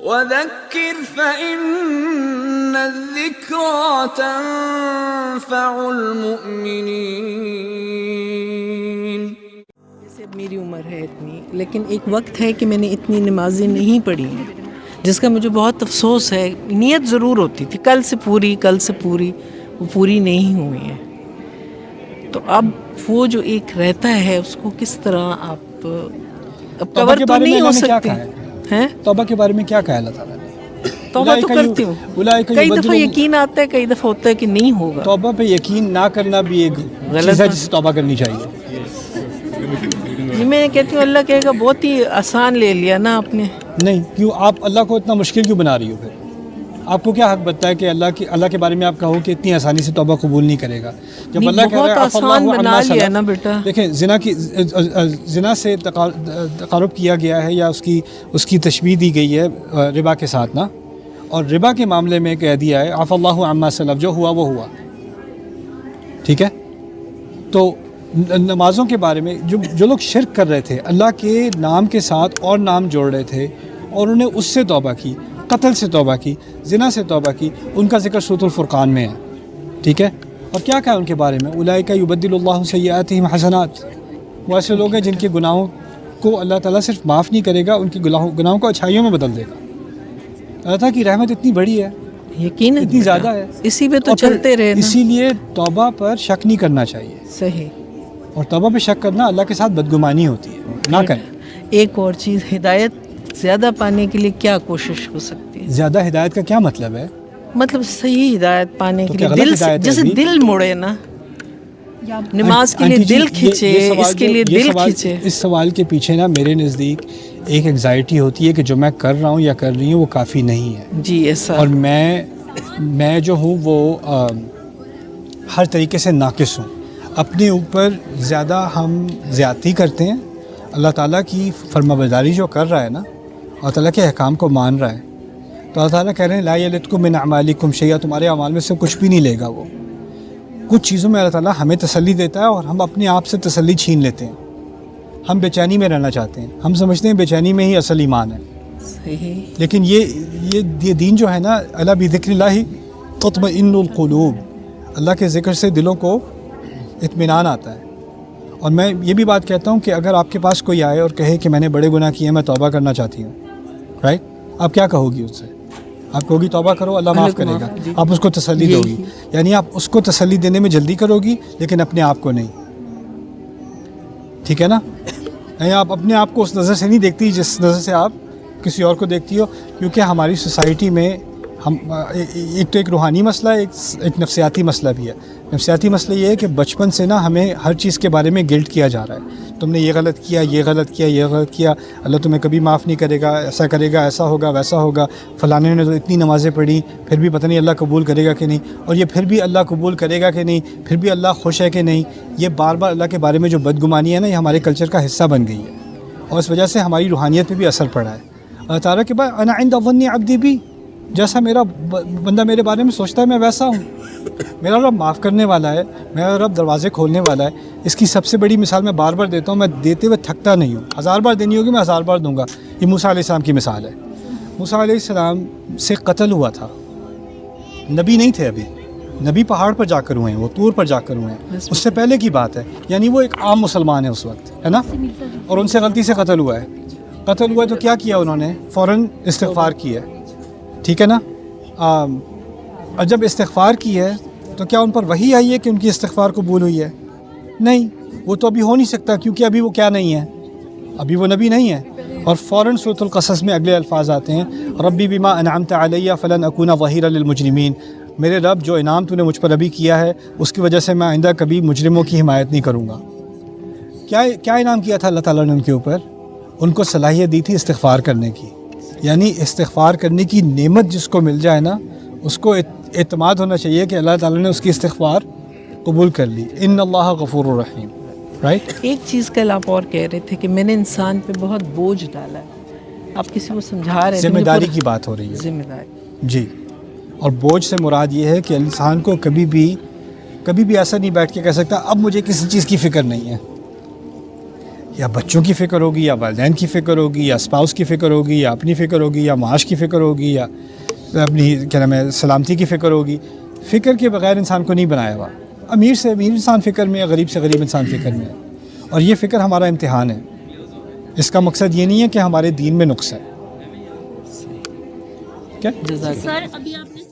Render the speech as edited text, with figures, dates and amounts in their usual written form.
وَذَكِّرْ فَإِنَّ الذِّكْرَىٰ تَنفَعُ الْمُؤْمِنِينَ. جیسے اب میری عمر ہے اتنی، لیکن ایک وقت ہے کہ میں نے اتنی نمازیں نہیں پڑھی ہیں، جس کا مجھے بہت افسوس ہے. نیت ضرور ہوتی تھی کل سے پوری، وہ پوری نہیں ہوئی ہیں. تو اب وہ جو ایک رہتا ہے اس کو کس طرح آپ اب کور تو نہیں ہو سکتے ہیں. توبہ کے بارے میں کیا کہا اللہ تعالیٰ نے؟ توبہ تو کرتی ہوں، کئی دفعہ یقین آتا ہے، کئی دفعہ ہوتا ہے کہ نہیں ہوگا. توبہ پہ یقین نہ کرنا بھی ایک غلط ہے جسے توبہ کرنی چاہیے. میں کہتی ہوں اللہ کہے گا بہت ہی آسان لے لیا نا آپ نے. نہیں، کیوں آپ اللہ کو اتنا مشکل کیوں بنا رہی ہو؟ پھر آپ کو کیا حق بنتا ہے کہ اللہ کے بارے میں آپ کہو کہ اتنی آسانی سے توبہ قبول نہیں کرے گا؟ جب اللہ کہہ رہا ہے آسان بنا لیا نا بیٹا. دیکھیں، زنا سے تقارب کیا گیا ہے یا اس کی تشبیہ دی گئی ہے ربا کے ساتھ نا، اور ربا کے معاملے میں کہہ دیا ہے عفا اللہ عما سلف، جو ہوا وہ ہوا. ٹھیک ہے، تو نمازوں کے بارے میں جو لوگ شرک کر رہے تھے، اللہ کے نام کے ساتھ اور نام جوڑ رہے تھے، اور انہوں نے اس سے توبہ کی، قتل سے توبہ کی، زنا سے توبہ کی، ان کا ذکر سورۃ الفرقان میں ہے. ٹھیک ہے، اور کیا کہا ان کے بارے میں؟ اولئک یبدل اللہ سیئاتہم حسنات. وہ ایسے لوگ ہیں جن کے گناہوں کو اللہ تعالیٰ صرف معاف نہیں کرے گا، ان کے گناہوں کو اچھائیوں میں بدل دے گا. اللہ تعالیٰ کی رحمت اتنی بڑی ہے، یقین اتنی زیادہ ہے، اسی پہ تو چلتے رہے. اسی لیے توبہ پر شک نہیں کرنا چاہیے. صحیح. اور توبہ پہ شک کرنا اللہ کے ساتھ بدگمانی ہوتی ہے، نہ کریں. ایک اور چیز، ہدایت زیادہ پانے کے لیے کیا کوشش ہو سکتی ہے؟ زیادہ ہدایت کا کیا مطلب ہے؟ مطلب صحیح ہدایت پانے کے لیے دل، جیسے دل مڑے نا، نماز کے لیے دل کھینچے، اس کے لیے دل کھینچے. اس سوال کے پیچھے نا میرے نزدیک ایک انگزائٹی ہوتی ہے کہ جو میں کر رہا ہوں یا کر رہی ہوں وہ کافی نہیں ہے. جی ایسا. اور میں جو ہوں وہ ہر طریقے سے ناقص ہوں. اپنے اوپر زیادہ ہم زیادتی کرتے ہیں. اللہ تعالیٰ کی فرمانبرداری جو کر رہا ہے نا، اللہ تعالیٰ کے احکام کو مان رہا ہے، تو اللہ تعالیٰ کہہ رہے ہیں لا یلدکم من اعمالکم شیئا، تمہارے اعمال میں سے کچھ بھی نہیں لے گا وہ. کچھ چیزوں میں اللہ تعالیٰ ہمیں تسلی دیتا ہے اور ہم اپنے آپ سے تسلی چھین لیتے ہیں. ہم بے چینی میں رہنا چاہتے ہیں، ہم سمجھتے ہیں بے چینی میں ہی اصل ایمان ہے. صحیح. لیکن یہ دین جو ہے نا، الا بذکر اللہ تطمئن القلوب، اللہ کے ذکر سے دلوں کو اطمینان آتا ہے. اور میں یہ بھی بات کہتا ہوں کہ اگر آپ کے پاس کوئی آئے اور کہے کہ میں نے بڑے گناہ کیے ہیں، میں توبہ کرنا چاہتی ہوں، رائٹ، آپ کیا کہو گی اس سے؟ آپ کہو گی توبہ کرو، اللہ معاف کرے گا. آپ اس کو تسلی دو گی، یعنی آپ اس کو تسلی دینے میں جلدی کرو گی لیکن اپنے آپ کو نہیں. ٹھیک ہے نا؟ یعنی آپ اپنے آپ کو اس نظر سے نہیں دیکھتی جس نظر سے آپ کسی اور کو دیکھتی ہو. کیونکہ ہماری سوسائٹی میں ایک تو ایک روحانی مسئلہ ہے، ایک نفسیاتی مسئلہ بھی ہے. نفسیاتی مسئلہ یہ ہے کہ بچپن سے نا ہمیں ہر چیز کے بارے میں گلٹ کیا جا رہا ہے. تم نے یہ غلط کیا، یہ غلط کیا، یہ غلط کیا، اللہ تمہیں کبھی معاف نہیں کرے گا، ایسا کرے گا، ایسا ہوگا، ویسا ہوگا. فلانے نے تو اتنی نمازیں پڑھی پھر بھی پتہ نہیں اللہ قبول کرے گا کہ نہیں، اور یہ پھر بھی اللہ قبول کرے گا کہ نہیں، پھر بھی اللہ خوش ہے کہ نہیں. یہ بار بار اللہ کے بارے میں جو بدگمانی ہے نا، یہ ہمارے کلچر کا حصہ بن گئی ہے، اور اس وجہ سے ہماری روحانیت پہ بھی اثر پڑا ہے. اللہ تعالیٰ کے بعد انا عند ظن عبدی بھی، جیسا میرا بندہ میرے بارے میں سوچتا ہے میں ویسا ہوں. میرا رب معاف کرنے والا ہے، میرا رب دروازے کھولنے والا ہے. اس کی سب سے بڑی مثال میں بار بار دیتا ہوں، میں دیتے ہوئے تھکتا نہیں ہوں. 1000 بار دینی ہوگی میں 1000 بار دوں گا. یہ موسیٰ علیہ السلام کی مثال ہے. موسیٰ علیہ السلام سے قتل ہوا تھا، نبی نہیں تھے ابھی، نبی پہاڑ پر جا کر ہوئے ہیں، وہ طور پر جا کر ہوئے ہیں. اس سے پہلے کی بات ہے، یعنی وہ ایک عام مسلمان ہے اس وقت، ہے نا، اور ان سے غلطی سے قتل ہوا ہے. قتل ہوا ہے تو کیا کیا انہوں نے؟ فوراً استغفار کی ہے. ٹھیک ہے نا؟ اور جب استغفار کی ہے تو کیا ان پر وحی آئی ہے کہ ان کی استغفار قبول ہوئی ہے؟ نہیں، وہ تو ابھی ہو نہیں سکتا، کیونکہ ابھی وہ کیا نہیں ہے، ابھی وہ نبی نہیں ہے. اور فوراً سورۃ القصص میں اگلے الفاظ آتے ہیں، ربی بما انعمت علیہ فلن اکون ظہیرا للمجرمین، میرے رب جو انعام تو نے مجھ پر ابھی کیا ہے اس کی وجہ سے میں آئندہ کبھی مجرموں کی حمایت نہیں کروں گا. کیا انعام کیا تھا اللہ تعالیٰ نے ان کے اوپر؟ ان کو صلاحیت دی تھی استغفار کرنے کی. یعنی استغفار کرنے کی نعمت جس کو مل جائے نا، اس کو اعتماد ہونا چاہیے کہ اللہ تعالیٰ نے اس کی استغفار قبول کر لی. ان اللہ غفور الرحیم. رائٹ. ایک چیز کل آپ اور کہہ رہے تھے کہ میں نے انسان پہ بہت بوجھ ڈالا ہے، آپ کسی کو سمجھا رہے تھے. ذمہ داری کی بات ہو رہی ہے. ذمہ داری. جی. اور بوجھ سے مراد یہ ہے کہ انسان کو کبھی بھی ایسا نہیں بیٹھ کے کہہ سکتا اب مجھے کسی چیز کی فکر نہیں ہے. یا بچوں کی فکر ہوگی یا والدین کی فکر ہوگی یا اسپاؤس کی فکر ہوگی یا اپنی فکر ہوگی یا معاش کی فکر ہوگی یا اپنی کیا نام ہے سلامتی کی فکر ہوگی. فکر کے بغیر انسان کو نہیں بنایا ہوا. امیر سے امیر انسان فکر میں ہے, غریب سے غریب انسان فکر میں ہے. اور یہ فکر ہمارا امتحان ہے. اس کا مقصد یہ نہیں ہے کہ ہمارے دین میں نقص ہے. کیا جزاک اللہ. سر ابھی آپ نے